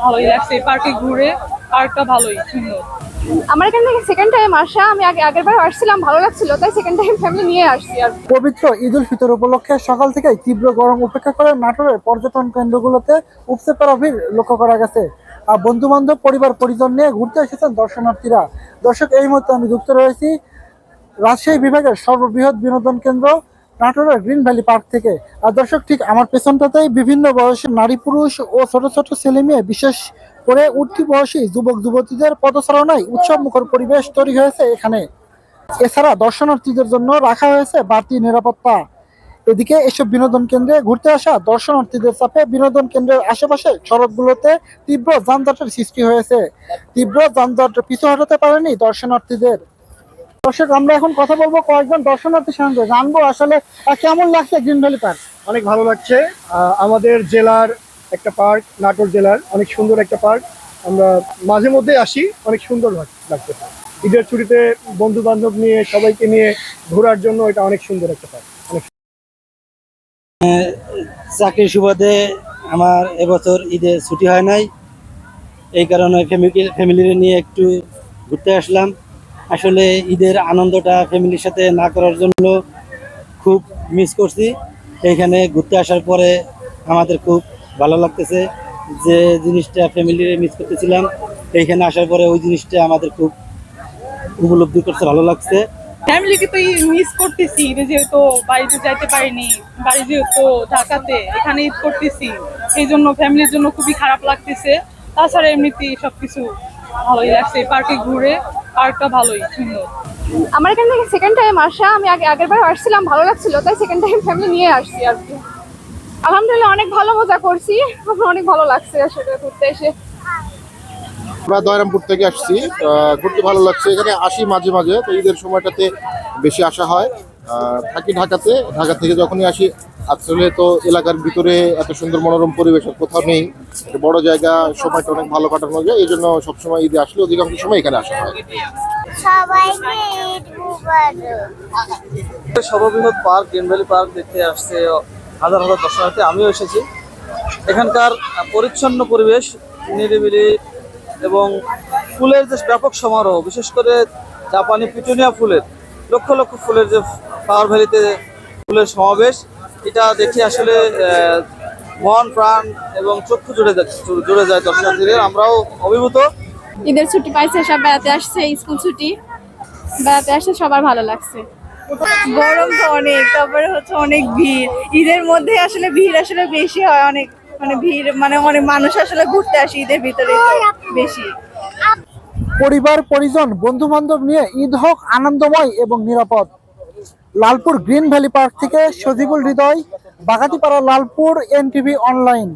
ভালোই লাগছে। পার্কে ঘুরে, পার্কটা ভালোই সুন্দর। আমার এখান থেকে সেকেন্ড টাইম আসা, আমি আগের বার আসছিলাম, ভালো লাগছিল, তাই সেকেন্ড টাইম ফ্যামিলি নিয়ে আসছি। আর পবিত্র ঈদ উল ফিতর উপলক্ষে সকাল থেকে তীব্র গরম উপেক্ষা করে নাটোরের পর্যটন কেন্দ্রগুলোতে উপচে পড়া ভিড় লক্ষ্য করা গেছে। আর বন্ধু বান্ধব পরিবার পরিজন নিয়ে ঘুরতে এসেছেন দর্শনার্থীরা। দর্শক, এই মুহূর্তে আমি যুক্ত রয়েছি রাজশাহী বিভাগের সর্ববৃহৎ বিনোদন কেন্দ্র নাটোরের গ্রিন ভ্যালি পার্ক থেকে। আর দর্শক, ঠিক আমার পেছনটাতেই বিভিন্ন বয়সের নারী পুরুষ ও ছোট ছোট ছেলে মেয়ে, বিশেষ করে উঠতি বয়সী যুবক যুবতীদের পদচারণায় উৎসব মুখর পরিবেশ তৈরি হয়েছে এখানে। এছাড়া দর্শনার্থীদের জন্য রাখা হয়েছে বাড়তি নিরাপত্তা। এদিকে এসব বিনোদন কেন্দ্রে ঘুরতে আসা দর্শনার্থীদের চাপে বিনোদন কেন্দ্রের আশেপাশে সড়কগুলোতে তীব্র যানজটের সৃষ্টি হয়েছে। তীব্র যানজট পিছু হটাতে পারেনি দর্শনার্থীদের। দর্শক, আমরা এখন কথা বলবো কয়েকজন দর্শনার্থীর সঙ্গে, জানবো আসলে কেমন লাগছে গ্রিন ভ্যালি পার্ক। অনেক ভালো লাগছে। আমাদের জেলার একটা পার্ক, নাটোর জেলার অনেক সুন্দর একটা পার্ক। আমরা মাঝে মধ্যে আসি, অনেক সুন্দর লাগছে। ঈদের ছুটিতে বন্ধু বান্ধব নিয়ে সবাইকে নিয়ে ঘোরার জন্য এটা অনেক সুন্দর একটা পার্ক। চাকরির সুবাদে আমার এবছর ঈদে ছুটি হয় নাই, এই কারণে ফ্যামিলি নিয়ে একটু ঘুরতে আসলাম। আসলে ঈদের আনন্দটা ফ্যামিলির সাথে না করার জন্য খুব মিস করছি। এইখানে ঘুরতে আসার পরে আমাদের খুব ভালো লাগতেছে। যে জিনিসটা ফ্যামিলি মিস করতেছিলাম, এইখানে আসার পরে ওই জিনিসটা আমাদের খুব উপলব্ধি করতে ভালো লাগছে। ফ্যামিলিকে তো মিস করতেছি, ঈদে যেহেতু বাড়িতে যাইতে পারিনি, বাড়ি যেহেতু ঢাকাতে, এখানে ঈদ করতেছি, এই জন্য ফ্যামিলির জন্য খুবই খারাপ লাগতেছে। তাছাড়া এমনিতেই সবকিছু ভালোই লাগছে। পার্কে ঘুরে, পার্কটা ভালোই সুন্দর। আমার এখান থেকে সেকেন্ড টাইম আসা, আমি আগের বার আসছিলাম, ভালো লাগছিল, তাই সেকেন্ড টাইম ফ্যামিলি নিয়ে আসছি। আর কি আলহামদুলিল্লাহ অনেক ভালো মজা করছি, আমার অনেক ভালো লাগছে আসলে ঘুরতে এসে। আমরা দয়রামপুর থেকে আসছি, ঘুরতে ভালো লাগছে। এখানে আসি মাঝে মাঝে, তো ঈদের সময়টাতে বেশি আসা হয়। থাকি ঢাকাতে, ঢাকা থেকে যখনই আসি, আসলে তো এলাকার ভিতরে এত সুন্দর মনোরম পরিবেশ আর কোথাও নেই। একটা বড় জায়গা, সময়টা অনেক ভালো কাটানো যায়, এই জন্য সবসময় ঈদে আসলে অধিকাংশ সময় এখানে আসা হয়। সর্ববৃহৎ পার্ক গ্রিন ভ্যালি পার্ক দেখতে আসছে হাজার হাজার দর্শনার্থী, আমিও এসেছি। এখানকার পরিচ্ছন্ন পরিবেশ, নিরিবিলি এবং ফুলের যে ব্যাপক সমারোহ, বিশেষ করে জাপানি পিটুনিয়া ফুলের, লক্ষ লক্ষ ফুলের যে ফ্লাওয়ার ভ্যালিতে ফুলের সমাবেশ, এটা দেখে আসলে মন প্রাণ এবং চক্ষু জুড়ে যায় দর্শনার্থীদের। আমরাও অভিভূত। ঈদের ছুটি পাইছে, সব বেড়াতে আসছে, স্কুল ছুটি, বেড়াতে আসছে, সবার ভালো লাগছে। গরম তো অনেক, তারপরে হচ্ছে অনেক ভিড়, ঈদের মধ্যে আসলে ভিড় আসলে বেশি হয়, অনেক ভিড়, অনেক মানুষ আসলে ঘুরতে আসে ঈদের ভিতরে বেশি। পরিবার পরিজন বন্ধু বান্ধব নিয়ে ঈদ হোক আনন্দময় এবং নিরাপদ। লালপুর গ্রিন ভ্যালি পার্ক থেকে সজিবুল হৃদয়, বাগাতিপাড়া, লালপুর, NTV অনলাইন।